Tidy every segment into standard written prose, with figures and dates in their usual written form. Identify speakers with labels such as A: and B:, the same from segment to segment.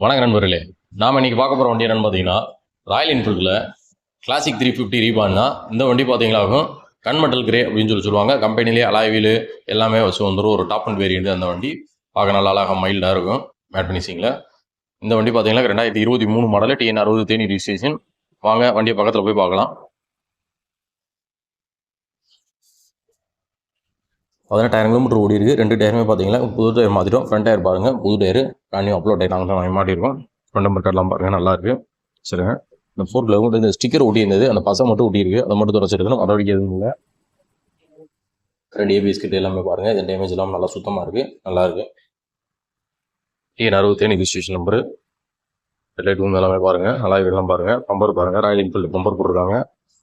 A: வணக்கம் நண்பர்களே. நாம் இன்றைக்கி பார்க்க போகிற வண்டி என்னென்னு பார்த்தீங்கன்னா, ராயல் என்ஃபீல்டில் கிளாசிக் 350 ரீபான் தான். இந்த வண்டி பார்த்தீங்கன்னாக்கும் கன்மெட்டல் கிரே அப்படின்னு சொல்லுவாங்க. கம்பெனிலே அலாய் வீலு எல்லாமே வச்சு வந்துடும். ஒரு டாப் அண்ட் வேரியண்ட். அந்த வண்டி பார்க்க நல்லா அழகாக மைல்டாக இருக்கும் மேட் ஃபினிஷிங்கில். இந்த வண்டி பார்த்தீங்கன்னா 2023 மாடல் TN 60 தேனி ரிஜிஸ்ட்ரேஷன். வாங்க வண்டியை பக்கத்தில் போய் பார்க்கலாம். 18,000 கிலோமீட்டர் ஓடி இருக்குது. 2 டயருமே பார்த்தீங்கன்னா புது டயர் மாற்றிட்டோம். ஃப்ரண்ட் டயர் பாருங்கள், புது டயர் ராணியும் அப்லோட் டயர் நாங்கள் தான் மாட்டியிருக்கோம். ஃப்ரண்ட் நம்பர் கார்டெலாம் பாருங்கள், நல்லா இருக்குது. சரிங்க. இந்த 4 இந்த ஸ்டிக்கர் ஒட்டி இருந்தது, அந்த பசை மட்டும் ஒட்டி இருக்குது. அதை மட்டும் தொடச்சிருக்கணும். அதோட எதுவும் இல்லை. 2 ABS கிட்ட எல்லாமே பாருங்கள். இது டேமேஜ் இல்லாமல் நல்லா சுத்தமாக இருக்குது, நல்லா இருக்குது. TN 60 Theni registration number. Light வந்து எல்லாமே பாருங்கள், நல்லா இதெல்லாம் பாருங்கள். பம்பர் பாருங்கள், ராயல் என்ஃபீல்டு பம்பர் போட்டிருக்காங்க.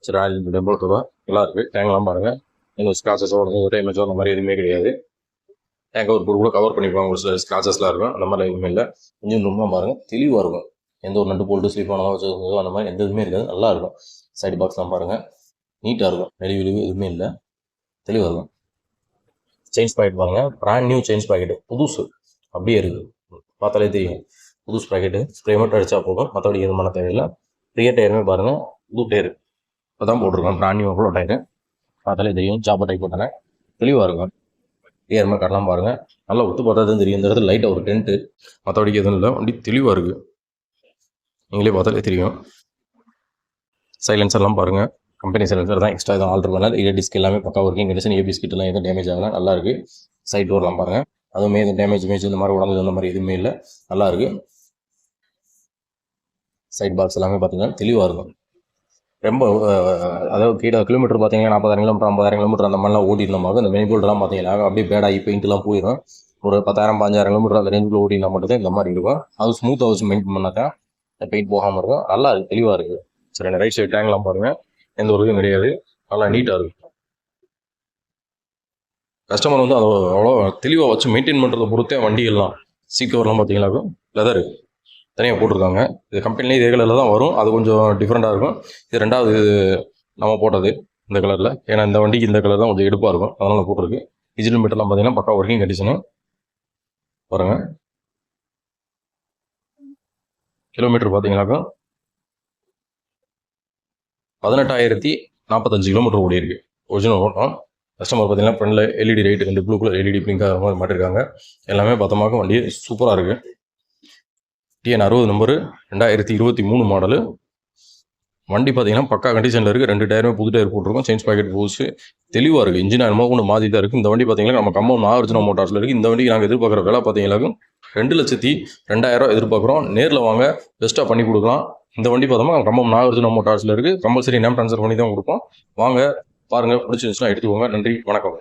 A: சரி, ராயல் என்ஃபீல்டு பம்பர் தூரம் நல்லா இருக்குது. டேங்க்லாம் பாருங்கள், எந்த ஸ்க்ராச்சஸோ டேமேஜோ அந்த மாதிரி எதுவுமே கிடையாது. டேங்கை ஒரு கூட கவர் பண்ணிப்பாங்க. ஒரு சில ஸ்க்ராச்சஸ்லாம் இருக்கும், அந்த மாதிரி எதுவுமே இல்லை. இன்ஜின் ரொம்ப பாருங்கள், தெளிவாக இருக்கும். எந்த ஒரு நட்டு போல்ட்டு ஸ்லீப் ஆனதோ வச்சுருக்கோ அந்த மாதிரி எந்த இதுவுமே இருக்காது, நல்லா இருக்கும். சைடு பாக்ஸ்லாம் பாருங்கள், நீட்டாக இருக்கும். வெளிவிழிவு எதுவுமே இல்லை, தெளிவாக இருக்கும். செயின்ஸ் பாக்கெட் பாருங்கள், பிராண்ட் நியூ செயின்ஸ் பாக்கெட்டு, புதுசு அப்படியே இருக்குது. பார்த்தாலே தெரியும் புதுசு பாக்கெட்டு. ஸ்ப்ரே மட்டும் அடித்தா போதும், மற்றபடி எதுவும் பண்ண தேவையில்லை. ரியர் டயருமே பாருங்கள், புது டயரு இப்போ தான் போட்டிருக்கோம். பிராண்ட் நியூ அவ்வளோ டயரு, பார்த்தாலே தெரியும். சாப்பர் டைப் போட்டாங்க, தெளிவாக இருக்கும். ஏறுமே கடலாம் பாருங்கள், நல்லா ஒத்து பார்த்தா தான் தெரியும். இந்த இடத்துல லைட்டாக ஒரு டென்ட்டு, மற்றபடிக்கு எதுவும் இல்லை. வண்டி தெளிவாக இருக்குது, நீங்களே பார்த்தாலே தெரியும். சைலன்சர்லாம் பாருங்கள், கம்பெனி சைலன்சர் தான், எக்ஸ்ட்ரா எதுவும் ஆல்ட்ரு பண்ணால். இயர் டிஸ்க் எல்லாமே பக்கா ஒர்க்கிங் கண்டிஷன். ABS கிட்டலாம் எதுவும் டேமேஜ் ஆகலாம், நல்லா இருக்குது. சைட் டோர்லாம் பாருங்கள், அதுவுமே எதுவும் டேமேஜ் இந்த மாதிரி உடம்பு அந்த மாதிரி எதுவுமே இல்லை, நல்லா இருக்குது. சைட் பாக்ஸ் எல்லாமே பார்த்தீங்கன்னா தெளிவாக இருக்கும். ரொம்ப அதாவது கிலோமீட்டர் பார்த்தீங்கன்னா 40,000 கிலோமீட்டர் 50,000 கிலோமீட்டர் அந்த மாதிரிலாம் ஓடிருந்தோம். இந்த மெனிபோல்டெல்லாம் பார்த்தீங்கன்னா அப்படியே பேடாகி பெயிண்ட்லாம் போயிடும். ஒரு 10,000 15,000 கிலோமீட்டர் அந்த ரேஞ்சுக்குள்ள ஓடினா மட்டும்தான் இந்த மாதிரி இருக்கும். அது ஸ்மூத்தாக வச்சு மெயின்டைன் பண்ணாக்கா பெயிண்ட் போகாமல் இருக்கும், நல்லா இருக்குது, தெளிவாக இருக்குது. சரி, ரைட் சைடு டேங்க்லாம் பாருங்கள், எந்த ஒரு இதுவும் கிடையாது, நல்லா நீட்டாக இருக்குது. கஸ்டமர் வந்து அதை அவ்வளோ தெளிவாக வச்சு மெயின்டைன் பண்ணுறதை பொறுத்தே வண்டிகள்லாம். சீட் கவர்லாம் பார்த்தீங்கன்னாக்கா லெதரு தனியாக போட்டிருக்காங்க. இது கம்பெனிலே இதே கலரில் தான் வரும், அது கொஞ்சம் டிஃப்ரெண்ட்டாக இருக்கும். இது ரெண்டாவது நம்ம போட்டது இந்த கலரில், ஏன்னா இந்த வண்டிக்கு இந்த கலர் தான் கொஞ்சம் எடுப்பாக இருக்கும், அதனால் போட்டிருக்கு. டிஜிட்டல் மீட்டர்லாம் பார்த்தீங்கன்னா பக்கா ஒர்க்கிங் கண்டிஷனு பாருங்கள். கிலோமீட்டர் பார்த்தீங்கன்னாக்கா 18,045 கிலோமீட்டர் ஓடி இருக்குது. ஒரிஜினல் ஓட்டம். கஸ்டமர் பார்த்தீங்கன்னா ஃப்ரண்டில் LED light 2 blue colour LED பிங்காக மாதிரி மாட்டிருக்காங்க. எல்லாமே பார்த்தமாக்க வண்டி சூப்பராக இருக்குது. TN 60 number, 2023 model. வண்டி பார்த்தீங்கன்னா பக்கா கண்டிஷனில் இருக்குது. 2 டயருமே புது டயர் போட்டிருக்கோம். செயின்ஸ் பாக்கெட் புதுசு, தெளிவாக இருக்குது. இன்ஜின் என்னமோ ஒன்று மாற்றி தான் இருக்குது. இந்த வண்டி பார்த்தீங்கன்னா நம்ம கம்பம் நாகார்ஜுனா மோட்டார்ஸில் இருக்குது. இந்த வண்டிக்கு நாங்கள் எதிர்பார்க்குற விலை பார்த்தீங்கன்னா 2,02,000 எதிர்பார்க்குறோம். நேரில் வாங்க, பெஸ்ட்டாக பண்ணி கொடுக்கலாம். இந்த வண்டி பார்த்தோம்னா கம்பம் நாகார்ஜுனா மோட்டார்ஸில் இருக்குது. கம்பல்சரி நேம் ட்ரான்ஸ்ஃபர் பண்ணி தான் கொடுப்போம். வாங்க பாருங்கள், பிடிச்சிருந்துச்சுன்னா எடுத்துக்கோங்க. நன்றி, வணக்கம்.